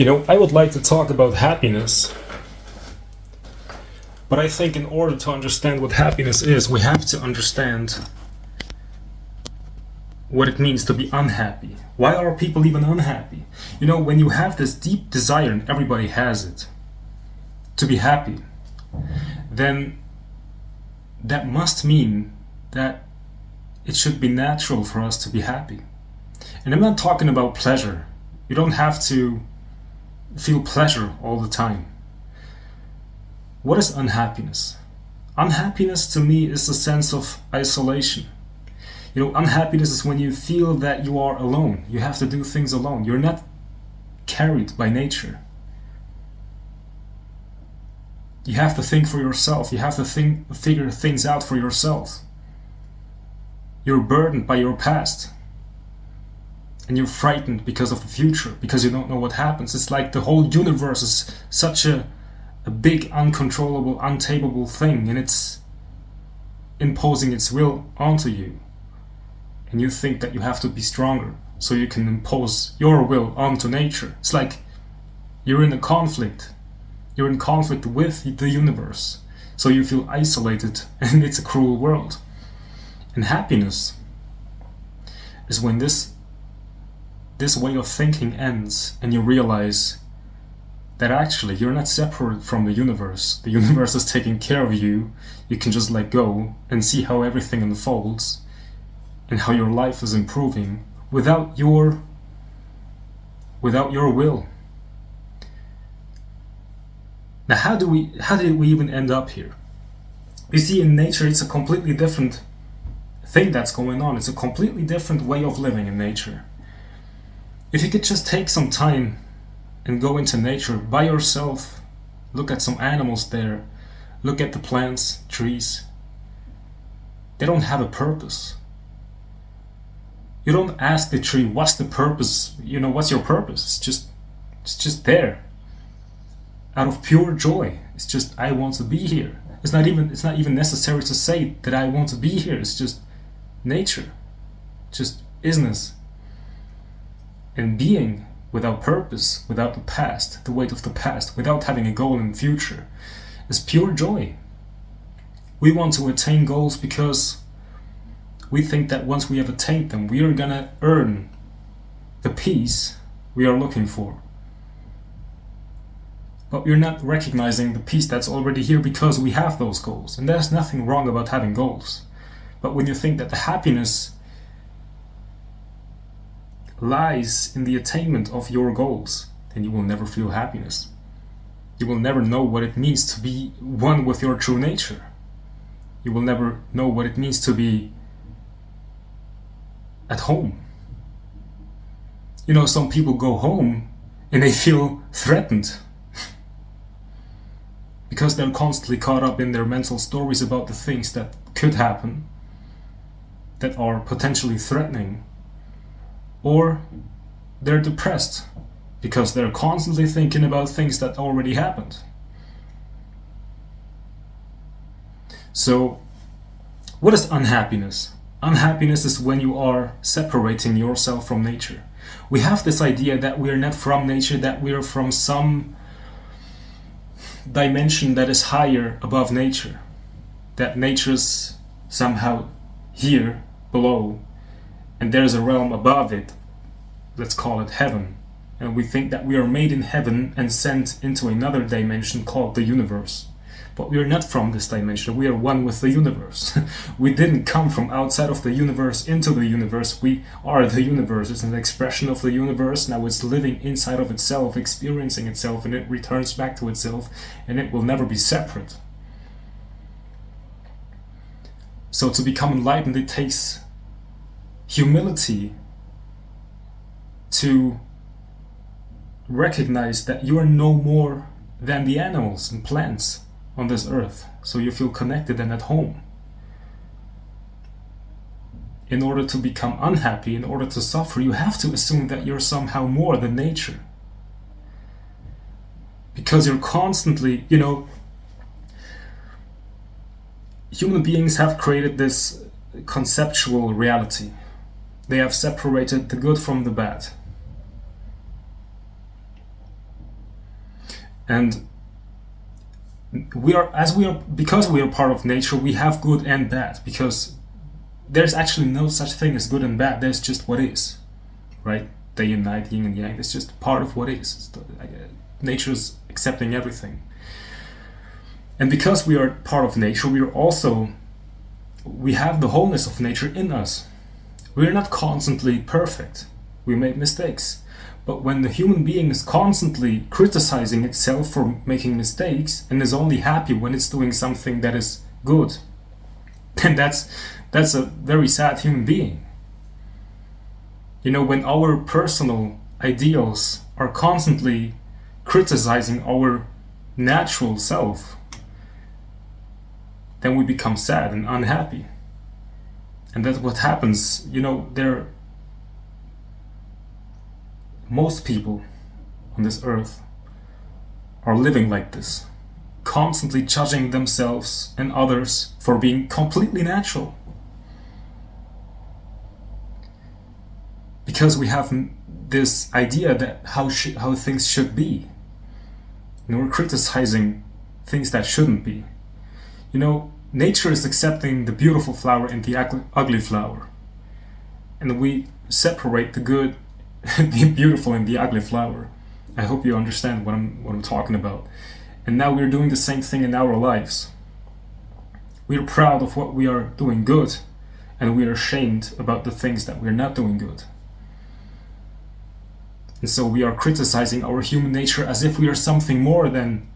I would like to talk about happiness, but I think in order to understand what happiness is, we have to understand what it means to be unhappy. Why are people even unhappy? When you have this deep desire, and everybody has it, to be happy, then that must mean that it should be natural for us to be happy. And I'm not talking about pleasure. You don't have to feel pleasure all the time. What is unhappiness? Unhappiness to me is a sense of isolation. Unhappiness is when you feel that you are alone. You have to do things alone. You're not carried by nature. You have to think for yourself. You have to figure things out for yourself. You're burdened by your past. And you're frightened because of the future, because you don't know what happens. It's like the whole universe is such a big, uncontrollable, untamable thing, and it's imposing its will onto you. And you think that you have to be stronger so you can impose your will onto nature. It's like you're in a conflict. You're in conflict with the universe. So you feel isolated, and it's a cruel world. And happiness is when this way of thinking ends and you realize that actually you're not separate from the universe. The universe is taking care of you. You can just let go and see how everything unfolds and how your life is improving without your will. Now, how did we even end up here? You see, in nature, it's a completely different thing that's going on. It's a completely different way of living in nature. If you could just take some time and go into nature by yourself, look at some animals there, look at the plants, trees. They don't have a purpose. You don't ask the tree, what's the purpose? What's your purpose? It's just there. Out of pure joy. It's just, I want to be here. It's not even necessary to say that I want to be here. It's just nature. Just isness. And being without purpose, without the past, the weight of the past, without having a goal in the future, is pure joy. We want to attain goals because we think that once we have attained them, we are gonna earn the peace we are looking for. But we're not recognizing the peace that's already here because we have those goals. And there's nothing wrong about having goals. But when you think that the happiness lies in the attainment of your goals, then you will never feel happiness. You will never know what it means to be one with your true nature. You will never know what it means to be at home. Some people go home and they feel threatened because they're constantly caught up in their mental stories about the things that could happen, that are potentially threatening. Or they're depressed because they're constantly thinking about things that already happened. So, what is unhappiness? Unhappiness is when you are separating yourself from nature. We have this idea that we are not from nature, that we are from some dimension that is higher above nature. That nature's somehow here, below, and there's a realm above it, let's call it heaven. And we think that we are made in heaven and sent into another dimension called the universe. But we are not from this dimension, we are one with the universe. We didn't come from outside of the universe into the universe, we are the universe. It's an expression of the universe, now it's living inside of itself, experiencing itself, and it returns back to itself, and it will never be separate. So to become enlightened, it takes humility to recognize that you are no more than the animals and plants on this earth, so you feel connected and at home. In order to become unhappy, in order to suffer, you have to assume that you're somehow more than nature. Because you're constantly, human beings have created this conceptual reality. They have separated the good from the bad. And because we are part of nature, we have good and bad, because there's actually no such thing as good and bad. There's just what is, right? Day and night, yin and yang. It's just part of what is. Nature's accepting everything. And because we are part of nature, we have the wholeness of nature in us. We're not constantly perfect. We make mistakes. But when the human being is constantly criticizing itself for making mistakes and is only happy when it's doing something that is good, then that's a very sad human being. You know, when our personal ideals are constantly criticizing our natural self, then we become sad and unhappy. And that's what happens. You know, most people on this earth are living like this, constantly judging themselves and others for being completely natural. Because we have this idea that how things should be. And we're criticizing things that shouldn't be. You know, nature is accepting the beautiful flower and the ugly flower. And we separate the good, the beautiful and the ugly flower. I hope you understand what I'm talking about. And now we're doing the same thing in our lives. We're proud of what we are doing good, and we are ashamed about the things that we're not doing good. And so we are criticizing our human nature as if we are something more than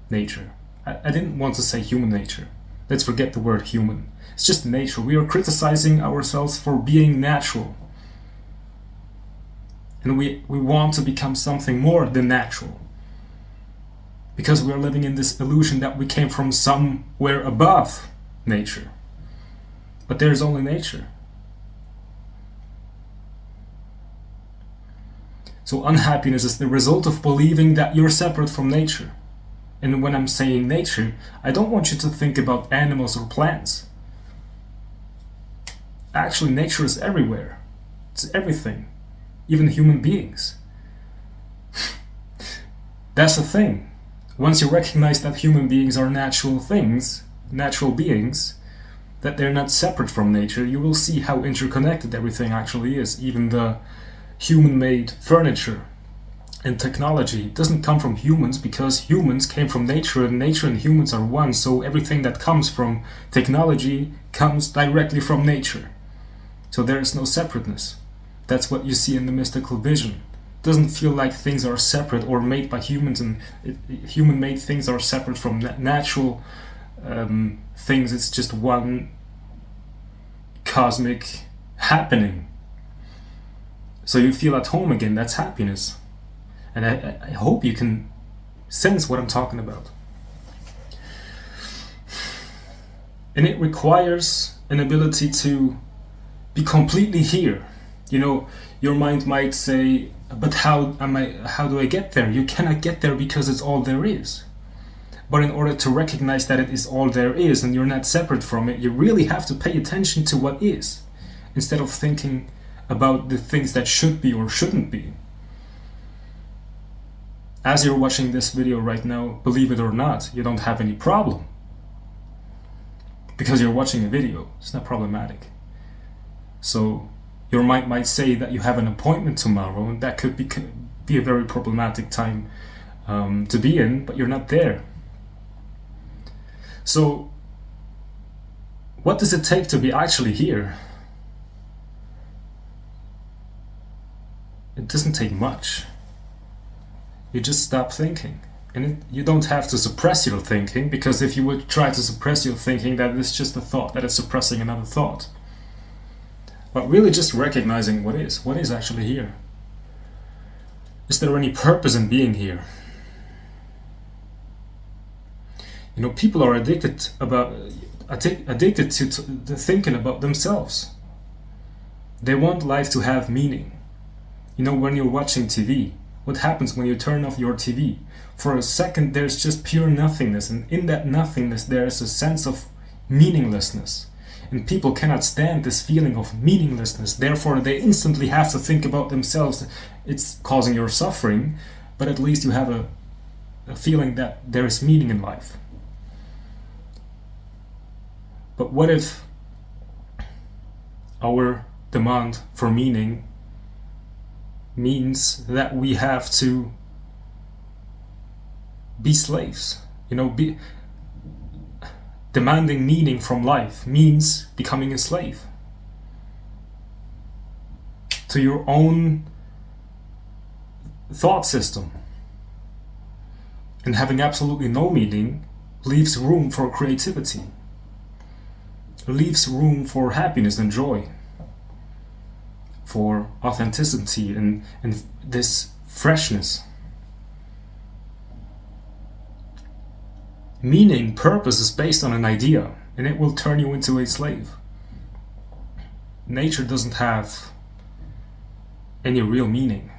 nature. I didn't want to say human nature. Let's forget the word human. It's just nature. We are criticizing ourselves for being natural. And we want to become something more than natural. Because we are living in this illusion that we came from somewhere above nature. But there is only nature. So unhappiness is the result of believing that you're separate from nature. And when I'm saying nature, I don't want you to think about animals or plants. Actually, nature is everywhere. It's everything. Even human beings. That's the thing. Once you recognize that human beings are natural beings, that they're not separate from nature, you will see how interconnected everything actually is. Even the human-made furniture and technology doesn't come from humans, because humans came from nature, and nature and humans are one. So everything that comes from technology comes directly from nature. So there is no separateness. That's what you see in the mystical vision. It doesn't feel like things are separate or made by humans, and human-made things are separate from natural things. It's just one cosmic happening. So you feel at home again. That's happiness. And I hope you can sense what I'm talking about. And it requires an ability to be completely here. You know, your mind might say, but how do I get there? You cannot get there because it's all there is. But in order to recognize that it is all there is and you're not separate from it, you really have to pay attention to what is, instead of thinking about the things that should be or shouldn't be. As you're watching this video right now, believe it or not, you don't have any problem. Because you're watching a video, it's not problematic. So your mind might say that you have an appointment tomorrow, and that could be a very problematic time to be in, but you're not there. So what does it take to be actually here? It doesn't take much. You just stop thinking. And you don't have to suppress your thinking, because if you would try to suppress your thinking, that is just a thought, that is suppressing another thought. But really just recognizing what is actually here. Is there any purpose in being here? You know, people are addicted to the thinking about themselves. They want life to have meaning. You know, when you're watching TV, what happens when you turn off your TV? For a second, there's just pure nothingness, and in that nothingness, there is a sense of meaninglessness. And people cannot stand this feeling of meaninglessness. Therefore, they instantly have to think about themselves. It's causing your suffering, but at least you have feeling that there is meaning in life. But what if our demand for meaning means that we have to be slaves? Demanding meaning from life means becoming a slave to your own thought system. And having absolutely no meaning leaves room for creativity, leaves room for happiness and joy, for authenticity and this freshness. Meaning, purpose is based on an idea, and it will turn you into a slave. Nature doesn't have any real meaning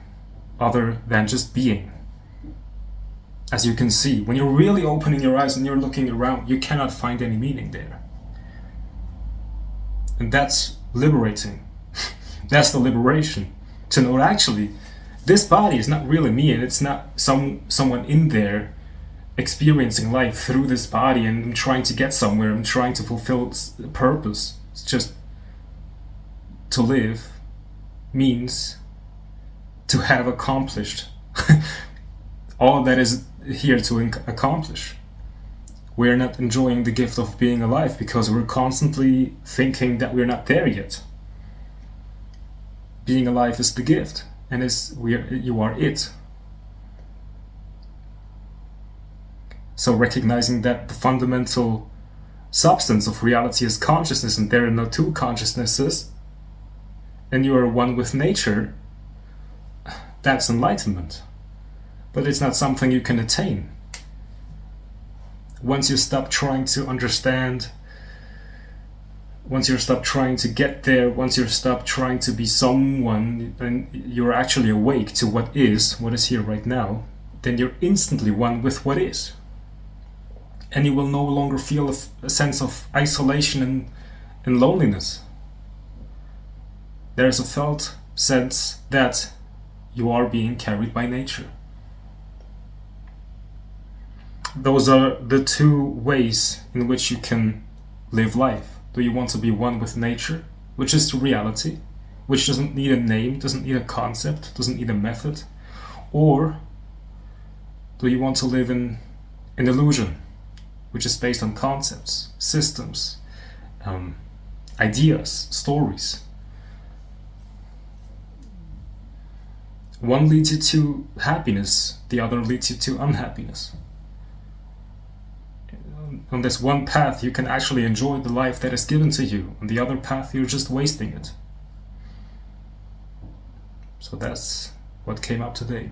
other than just being. As you can see, when you're really opening your eyes and you're looking around, you cannot find any meaning there. And that's liberating. That's the liberation. To know actually, this body is not really me, and it's not someone in there experiencing life through this body and I'm trying to get somewhere, I'm trying to fulfill its purpose. It's just to live means to have accomplished all that is here to accomplish. We're not enjoying the gift of being alive because we're constantly thinking that we're not there yet. Being alive is the gift, and you are it. So recognizing that the fundamental substance of reality is consciousness, and there are no two consciousnesses, and you are one with nature, that's enlightenment. But it's not something you can attain. Once you stop trying to understand, once you stop trying to get there, once you stop trying to be someone, and you're actually awake to what is here right now, then you're instantly one with what is. And you will no longer feel a sense of isolation and loneliness. There is a felt sense that you are being carried by nature. Those are the two ways in which you can live life. Do you want to be one with nature, which is the reality, which doesn't need a name, doesn't need a concept, doesn't need a method? Or do you want to live in an illusion, which is based on concepts, systems, ideas, stories? One leads you to happiness, the other leads you to unhappiness. On this one path, you can actually enjoy the life that is given to you. On the other path, you're just wasting it. So that's what came up today.